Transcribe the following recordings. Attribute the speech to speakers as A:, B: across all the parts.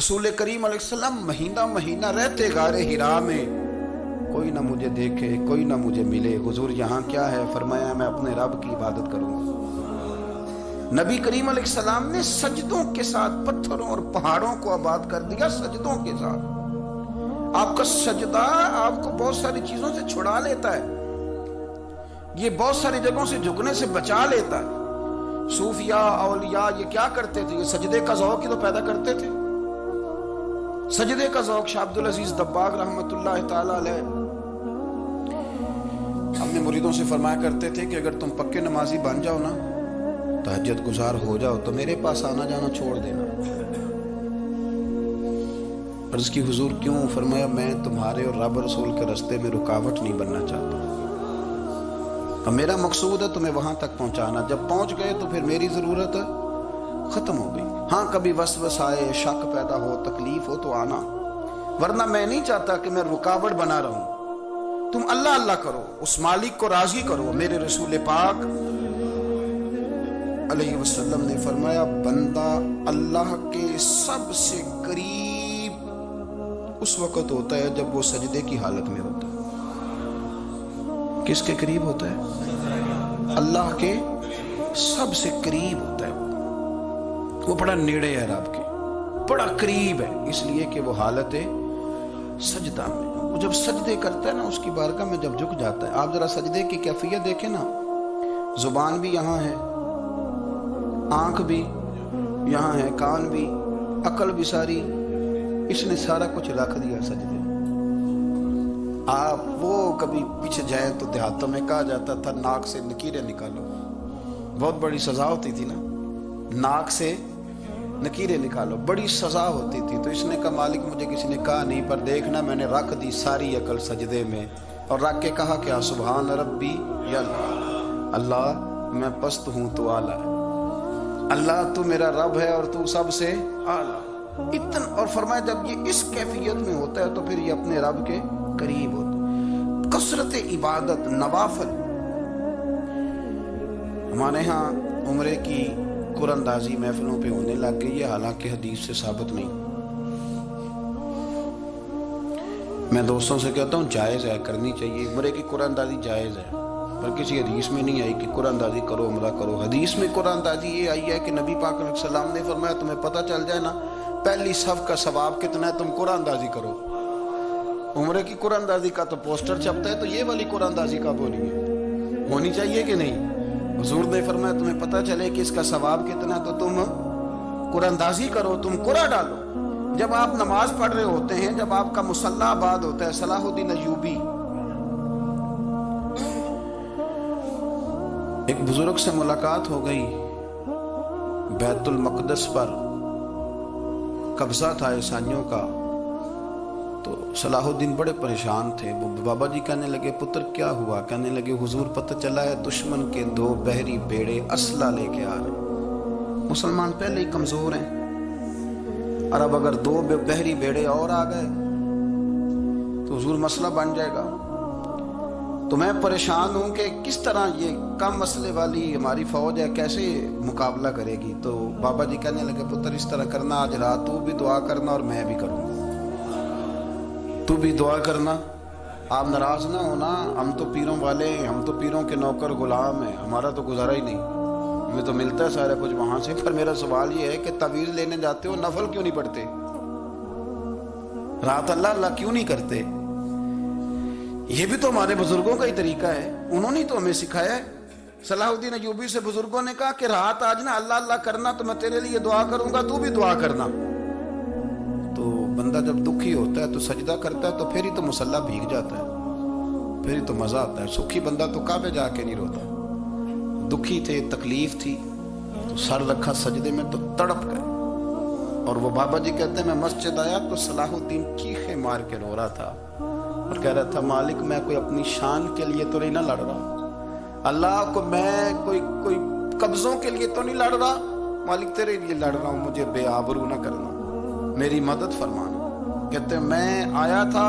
A: رسول کریم علیہ السلام مہینہ مہینہ رہتے غار ہرا میں، کوئی نہ مجھے دیکھے، کوئی نہ مجھے ملے، حضور یہاں کیا ہے؟ فرمایا میں اپنے رب کی عبادت کروں گا۔ نبی کریم علیہ السلام نے سجدوں کے ساتھ پتھروں اور پہاڑوں کو آباد کر دیا، سجدوں کے ساتھ۔ آپ کا سجدہ آپ کو بہت ساری چیزوں سے چھڑا لیتا ہے، یہ بہت ساری جگہوں سے جھکنے سے بچا لیتا ہے۔ صوفیاء اولیاء یہ کیا کرتے تھے؟ یہ سجدے کا ذوق ہی تو پیدا کرتے تھے۔ سجدے کا ذوق شاہ عبدالعزیز دباغ رحمت اللہ تعالی علیہ اپنے مریدوں سے فرمایا کرتے تھے کہ اگر تم پکے نمازی بن جاؤ نا، تہجد گزار ہو جاؤ، تو میرے پاس آنا جانا چھوڑ دینا۔ عرض کی حضور کیوں؟ فرمایا میں تمہارے اور رب رسول کے راستے میں رکاوٹ نہیں بننا چاہتا، اور میرا مقصود ہے تمہیں وہاں تک پہنچانا۔ جب پہنچ گئے تو پھر میری ضرورت ختم ہو گئی۔ ہاں کبھی وسوسہ آئے، شک پیدا ہو، تکلیف ہو تو آنا، ورنہ میں نہیں چاہتا کہ میں رکاوٹ بنا رہوں۔ تم اللہ اللہ کرو، اس مالک کو راضی کرو۔ میرے رسول پاک علیہ وسلم نے فرمایا بندہ اللہ کے سب سے قریب اس وقت ہوتا ہے جب وہ سجدے کی حالت میں ہوتا ہے۔ کس کے قریب ہوتا ہے؟ اللہ کے سب سے قریب ہوتا ہے۔ وہ بڑا نیڑے ہے رب کے، بڑا قریب ہے، اس لیے کہ وہ حالت سجدہ میں، وہ جب سجدے کرتا ہے نا، اس کی بارگاہ میں جب جھک جاتا ہے۔ آپ ذرا سجدے کی کیفیت دیکھیں نا، زبان بھی یہاں ہے، آنکھ بھی یہاں ہے، کان بھی، عقل بھی ساری، اس نے سارا کچھ رکھ دیا سجدے۔ آپ وہ کبھی پیچھے جائیں تو دیہاتوں میں کہا جاتا تھا ناک سے نکیریں نکالو، بہت بڑی سزا ہوتی تھی نا، ناک سے نکیریں نکالو، بڑی سزا ہوتی تھی۔ تو اس نے کہا مالک مجھے کسی نے کہا نہیں، پر دیکھنا میں نے رکھ دی ساری عقل سجدے میں، اور رکھ کے کہا کیا؟ سبحان ربی یا اللہ میں پست ہوں تو اعلیٰ ہے، اللہ تو میرا رب ہے اور تو سب سے اعلیٰ۔ اتنا، اور فرمایا جب یہ اس کیفیت میں ہوتا ہے تو پھر یہ اپنے رب کے قریب ہوتا ہے۔ کثرت عبادت، نوافل۔ ہمارے ہاں عمرے کی قرآن اندازی محفلوں پہ ہونے لگ گئی ہے، حالانکہ حدیث سے ثابت نہیں۔ میں دوستوں سے کہتا ہوں جائز ہے، کرنی چاہیے، عمرے کی قرآن اندازی جائز ہے، پر کسی حدیث میں نہیں آئی کہ قرآن اندازی کرو عمرہ کرو۔ حدیث میں قرآن اندازی یہ آئی ہے کہ نبی پاک علیہ السلام نے فرمایا تمہیں پتہ چل جائے نا پہلی صف کا ثواب کتنا ہے، تم قرآن اندازی کرو۔ عمرے کی قرآن اندازی کا تو پوسٹر چھپتا ہے، تو یہ والی قرآن اندازی کب ہونی ہے؟ ہونی چاہیے کہ نہیں؟ حضور نے فرمایا تمہیں پتہ چلے کہ اس کا ثواب کتنا ہے تو تم قرآن اندازی کرو، تم قرآن ڈالو۔ جب آپ نماز پڑھ رہے ہوتے ہیں، جب آپ کا مصلی آباد ہوتا ہے، صلاح الدین ایوبی ایک بزرگ سے ملاقات ہو گئی، بیت المقدس پر قبضہ تھا عیسائیوں کا، تو صلاح الدین بڑے پریشان تھے۔ وہ بابا جی کہنے لگے پتر کیا ہوا؟ کہنے لگے حضور پتہ چلا ہے دشمن کے 2 بحری بیڑے اسلحہ لے کے آ رہے، مسلمان پہلے ہی کمزور ہیں، اور اب اگر 2 بحری بیڑے اور آ گئے تو حضور مسئلہ بن جائے گا۔ تو میں پریشان ہوں کہ کس طرح یہ کم مسئلے والی ہماری فوج ہے کیسے مقابلہ کرے گی۔ تو بابا جی کہنے لگے پتر اس طرح کرنا، آج رات تو بھی دعا کرنا اور میں بھی کروں گا، تو بھی دعا کرنا، آپ ناراض نہ ہونا، ہم تو پیروں والے ہیں، ہم تو پیروں کے نوکر غلام ہیں، ہمارا تو گزارا ہی نہیں، ہمیں تو ملتا ہے سارا کچھ وہاں سے۔ پر میرا سوال یہ ہے کہ تعویذ لینے جاتے ہو نفل کیوں نہیں پڑھتے؟ رات اللہ اللہ کیوں نہیں کرتے؟ یہ بھی تو ہمارے بزرگوں کا ہی طریقہ ہے، انہوں نے تو ہمیں سکھایا ہے۔ صلاح الدین ایوبی سے بزرگوں نے کہا کہ رات آج نا اللہ اللہ کرنا، تو میں تیرے لیے دعا کروں گا، تو بھی دعا کرنا۔ تو بندہ جب دکھی ہوتا ہے تو سجدہ کرتا ہے، تو پھر ہی تو مصلی بھیگ جاتا ہے، پھر ہی تو مزہ آتا ہے۔ سکھی بندہ تو کعبے جا کے نہیں روتا، دکھی تھے، تکلیف تھی، تو سر رکھا سجدے میں تو تڑپ گئے۔ اور وہ بابا جی کہتے ہیں میں مسجد آیا تو صلاح الدین چیخے مار کے رو رہا تھا اور کہہ رہا تھا مالک میں کوئی اپنی شان کے لیے تو نہیں نہ لڑ رہا، اللہ کو میں کوئی قبضوں کے لیے تو نہیں لڑ رہا، مالک تیرے لیے لڑ رہا ہوں، مجھے بے آبرو نہ کرنا، میری مدد فرمانا۔ کہتے ہیں میں آیا تھا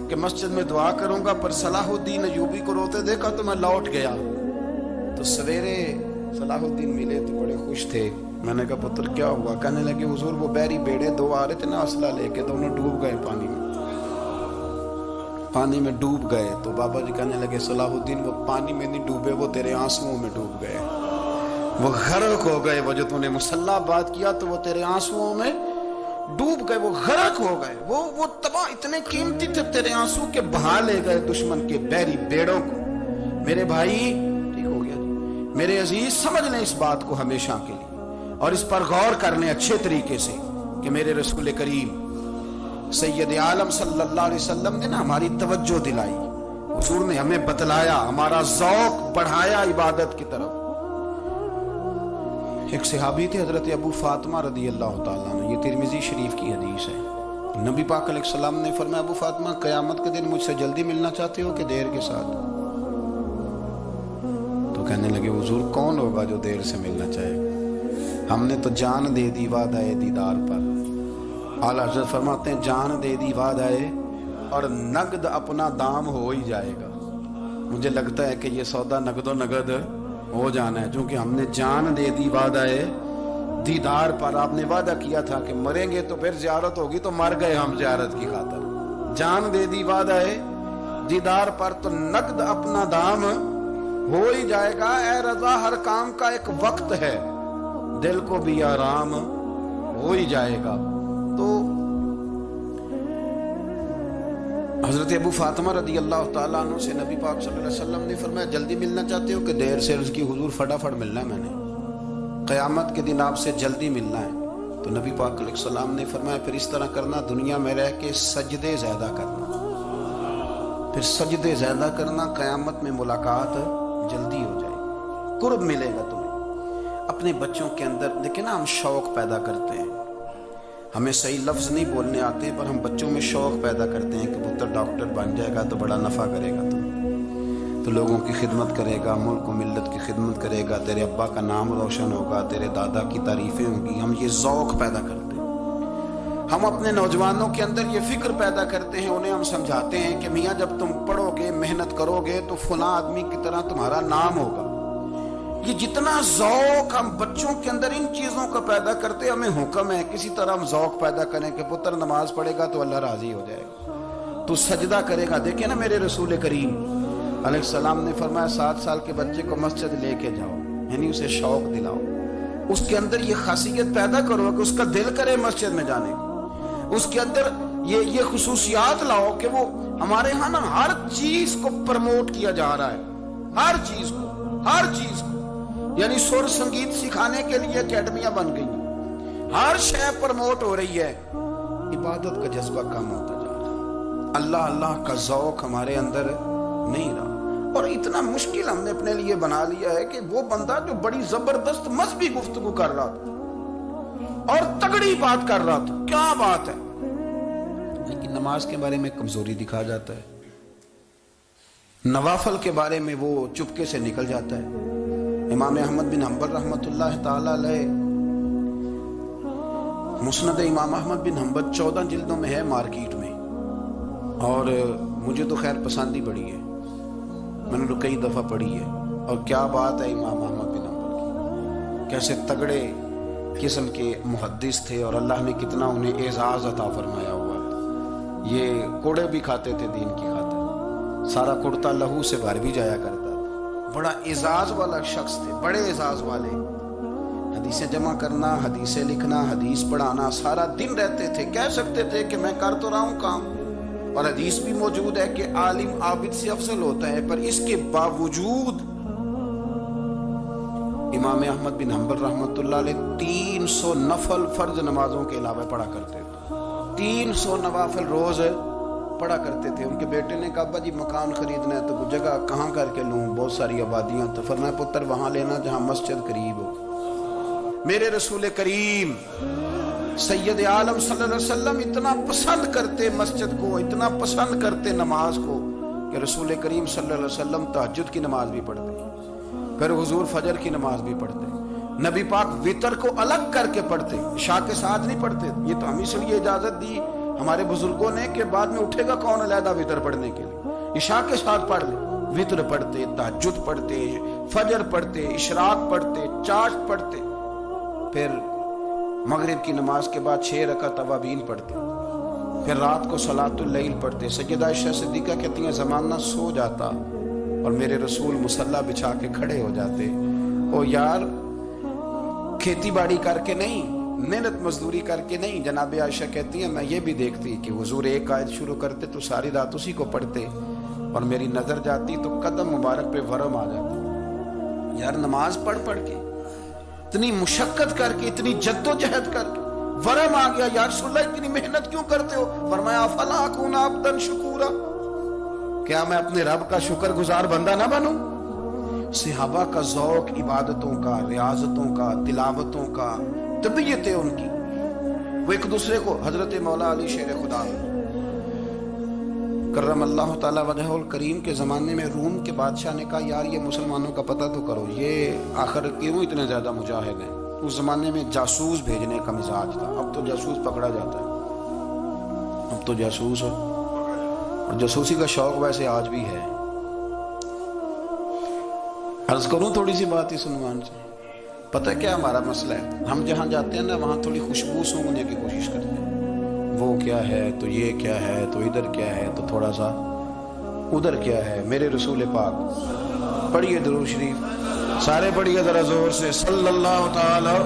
A: کہ مسجد میں دعا کروں گا، پر صلاح الدین ایوبی کو روتے دیکھا تو میں لوٹ گیا۔ تو سویرے صلاح الدین ملے تو بڑے خوش تھے، میں نے کہا پتر کیا ہوا؟ کہنے لگے حضور وہ بحری بیڑے دو آ رہے تھے نا اسلحہ لے کے، دونوں ڈوب گئے پانی میں ڈوب گئے۔ تو بابا جی کہنے لگے صلاح الدین وہ پانی میں نہیں ڈوبے، وہ تیرے آنسوؤں میں ڈوب گئے، وہ غرق ہو گئے۔ وہ جو تو نے مسلح بات کیا تو وہ تیرے آنسوؤں میں ڈوب گئے، وہ غرق ہو گئے، وہ تباہ، اتنے قیمتی تھے تیرے آنسو کے بہا لے گئے دشمن کے بحری بیڑوں کو۔ میرے بھائی ٹھیک ہو گیا جی، میرے عزیز سمجھ لیں اس بات کو ہمیشہ کے لیے، اور اس پر غور کر لیں اچھے طریقے سے کہ میرے رسول کریم سید عالم صلی اللہ علیہ وسلم نے نا ہماری توجہ دلائی، حضور نے ہمیں بتلایا، ہمارا ذوق بڑھایا عبادت کی طرف۔ ایک صحابی تھے حضرت ابو فاطمہ رضی اللہ تعالیٰ عنہ، یہ ترمذی شریف کی حدیث ہے۔ نبی پاک علیہ السلام نے فرمایا ابو فاطمہ قیامت کے دن مجھ سے جلدی ملنا چاہتے ہو کہ دیر کے ساتھ؟ تو کہنے لگے حضور کون ہوگا جو دیر سے ملنا چاہے؟ ہم نے تو جان دے دی وعدہ دیدار پر۔ اعلیٰ حضرت فرماتے ہیں جان دے دی وعدہ اور نقد اپنا دام ہو ہی جائے گا۔ مجھے لگتا ہے کہ یہ سودا نقد و نقد ہو جانا ہے، چونکہ ہم نے جان دے دی وعدہ دیدار پر۔ آپ نے وعدہ کیا تھا کہ مریں گے تو پھر زیارت ہوگی، تو مر گئے ہم زیارت کی خاطر۔ جان دے دی وعدہ دیدار پر تو نقد اپنا دام ہو ہی جائے گا۔ اے رضا ہر کام کا ایک وقت ہے، دل کو بھی آرام ہو ہی جائے گا۔ تو حضرت ابو فاطمہ رضی اللہ تعالیٰ عنہ سے نبی پاک صلی اللہ علیہ وسلم نے فرمایا جلدی ملنا چاہتے ہو کہ دیر سے؟ عرض کی حضور فٹافٹ ملنا ہے، میں نے قیامت کے دن آپ سے جلدی ملنا ہے۔ تو نبی پاک علیہ السلام نے فرمایا پھر اس طرح کرنا، دنیا میں رہ کے سجدے زیادہ کرنا، پھر سجدے زیادہ کرنا، قیامت میں ملاقات جلدی ہو جائے، قرب ملے گا تمہیں۔ اپنے بچوں کے اندر دیکھیں نا، ہم شوق پیدا کرتے ہیں، ہمیں صحیح لفظ نہیں بولنے آتے پر ہم بچوں میں شوق پیدا کرتے ہیں کہ پتر ڈاکٹر بن جائے گا تو بڑا نفع کرے گا، تو لوگوں کی خدمت کرے گا، ملک و ملت کی خدمت کرے گا، تیرے ابا کا نام روشن ہوگا، تیرے دادا کی تعریفیں ہوں گی۔ ہم یہ ذوق پیدا کرتے ہیں، ہم اپنے نوجوانوں کے اندر یہ فکر پیدا کرتے ہیں، انہیں ہم سمجھاتے ہیں کہ میاں جب تم پڑھو گے، محنت کرو گے تو فلاں آدمی کی طرح تمہارا نام ہوگا۔ یہ جتنا ذوق ہم بچوں کے اندر ان چیزوں کا پیدا کرتے، ہمیں حکم ہے کسی طرح ہم ذوق پیدا کریں کہ پتر نماز پڑھے گا تو اللہ راضی ہو جائے گا، تو سجدہ کرے گا۔ دیکھیں نا میرے رسول کریم علیہ السلام نے فرمایا 7 سال کے بچے کو مسجد لے کے جاؤ، یعنی اسے شوق دلاؤ، اس کے اندر یہ خاصیت پیدا کرو کہ اس کا دل کرے مسجد میں جانے کو، اس کے اندر یہ خصوصیات لاؤ کہ وہ ہمارے ہاں نا ہر چیز کو پروموٹ کیا جا رہا ہے، ہر چیز کو، یعنی سر سنگیت سکھانے کے لیے اکیڈمیاں بن گئی، ہر شے پروموٹ ہو رہی ہے، عبادت کا جذبہ کم ہوتا جا رہا ہے، اللہ اللہ کا ذوق ہمارے اندر نہیں رہا۔ اور اتنا مشکل ہم نے اپنے لیے بنا لیا ہے کہ وہ بندہ جو بڑی زبردست مذہبی گفتگو کر رہا تھا اور تگڑی بات کر رہا تھا، کیا بات ہے، لیکن نماز کے بارے میں کمزوری دکھا جاتا ہے، نوافل کے بارے میں وہ چپکے سے نکل جاتا ہے۔ امام احمد بن حنبل رحمۃ اللہ تعالی علیہ، مسند امام احمد بن حنبل 14 جلدوں میں ہے مارکیٹ میں، اور مجھے تو خیر پسند ہی بڑی ہے، میں نے تو کئی دفعہ پڑھی ہے، اور کیا بات ہے امام احمد بن حنبل کی، کیسے تگڑے قسم کے محدث تھے اور اللہ نے کتنا انہیں اعزاز عطا فرمایا ہوا۔ یہ کوڑے بھی کھاتے تھے دین کی خاطر، سارا کرتا لہو سے بھر بھی جایا کرتا، بڑا اعزاز والا شخص تھے، بڑے اعزاز والے، حدیثیں جمع کرنا، حدیثیں لکھنا، حدیث پڑھانا، سارا دن رہتے تھے۔ کہہ سکتے تھے کہ میں کر تو رہا ہوں کام، اور حدیث بھی موجود ہے کہ عالم عابد سے افضل ہوتا ہے، پر اس کے باوجود امام احمد بن حنبل رحمۃ اللہ علیہ 300 نفل فرض نمازوں کے علاوہ پڑھا کرتے تھے، 300 نوافل روز پڑھا کرتے تھے۔ ان کے بیٹے نے کہا ابا جی مکان خریدنا ہے تو وہ جگہ کہاں کر کے لوں، بہت ساری آبادیاں، تو فرمایا پتر وہاں لینا جہاں مسجد قریب ہو۔ میرے رسول کریم سید عالم صلی اللہ علیہ وسلم اتنا پسند کرتے مسجد کو، اتنا پسند کرتے نماز کو کہ رسول کریم صلی اللہ علیہ وسلم تہجد کی نماز بھی پڑھتے، پھر حضور فجر کی نماز بھی پڑھتے، نبی پاک وتر کو الگ کر کے پڑھتے، عشاء کے ساتھ نہیں پڑھتے۔ یہ تو ہم اس لیے اجازت دی ہمارے بزرگوں نے کہ بعد میں اٹھے گا کون علیحدہ وتر پڑھنے کے لیے، عشاء کے ساتھ پڑھ لے، وتر پڑھتے، تہجد پڑھتے، فجر پڑھتے، اشراق پڑھتے، چاشت پڑھتے، پھر مغرب کی نماز کے بعد 6 رکعت اوابین پڑھتے، پھر رات کو صلاۃ اللیل پڑھتے۔ سیدہ عائشہ صدیقہ کہتی ہیں زمانہ سو جاتا اور میرے رسول مصلی بچھا کے کھڑے ہو جاتے۔ او یار، کھیتی باڑی کر کے نہیں، محنت مزدوری کر کے نہیں۔ جناب عائشہ کہتی ہیں میں یہ بھی دیکھتی کہ حضور ایک آیت شروع کرتے تو ساری رات اسی کو پڑھتے، اور میری نظر جاتی تو قدم مبارک پہ ورم آ جاتا۔ یار نماز پڑھ کے، اتنی مشقت کر کے، اتنی جد و جہد کر کے ورم آ گیا، یا رسول اللہ اتنی محنت کیوں کرتے ہو؟ فرمایا افلا اکون عبدا شکورا، کیا میں اپنے رب کا شکر گزار بندہ نہ بنوں؟ صحابہ کا ذوق عبادتوں کا، ریاضتوں کا، تلاوتوں کا، طبیعت ان کی، وہ ایک دوسرے کو، حضرت مولا علی شیر خدا کرم اللہ تعالی وجہہ الکریم کے زمانے میں روم کے بادشاہ نے کہا یار یہ مسلمانوں کا پتہ تو کرو، یہ آخر کیوں اتنے زیادہ مجاہد ہیں؟ اس زمانے میں جاسوس بھیجنے کا مزاج تھا، اب تو جاسوس پکڑا جاتا ہے، اب تو جاسوس ہے، اور جاسوسی کا شوق ویسے آج بھی ہے۔ عرض کروں تھوڑی سی بات اس عنوان سے، پتہ کیا ہمارا مسئلہ ہے؟ ہم جہاں جاتے ہیں نا وہاں تھوڑی خوشبو سونگنے کی کوشش کرتے ہیں، وہ کیا ہے تو یہ کیا ہے تو ادھر کیا ہے تو تھوڑا سا ادھر کیا ہے۔ میرے رسول پاک، پڑھیے درود شریف، سارے پڑھیے ذرا زور سے، صلی اللہ تعالی۔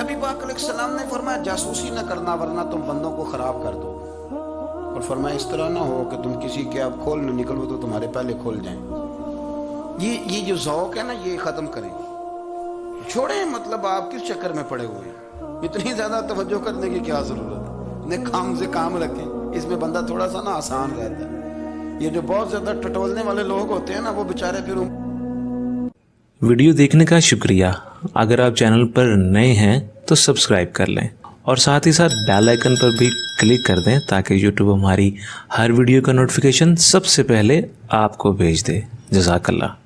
A: نبی پاک علیہ السلام نے فرمایا جاسوسی نہ کرنا ورنہ تم بندوں کو خراب کر دو، اور فرمایا اس طرح نہ ہو کہ تم کسی کے آپ کھولنے نکلو تو تمہارے پہلے کھول جائیں۔ یہ جو ذوق ہے نا یہ ختم کریں، چھوڑیں، مطلب آپ کس چکر میں پڑے ہوئے ہیں؟ اتنی زیادہ توجہ کرنے کی کیا ضرورت ہے؟ اپنے کام سے کام رکھیں، اس میں بندہ تھوڑا سا نا آسان رہتا ہے۔ یہ جو بہت زیادہ ٹٹولنے والے لوگ ہوتے ہیں نا وہ بےچارے پھر۔
B: ویڈیو دیکھنے کا شکریہ۔ اگر آپ چینل پر نئے ہیں تو سبسکرائب کر لیں اور ساتھ ہی ساتھ بیل آئیکن پر بھی کلک کر دیں تاکہ یوٹیوب ہماری ہر ویڈیو کا نوٹیفیکیشن سب سے پہلے آپ کو بھیج دے۔ جزاک اللہ۔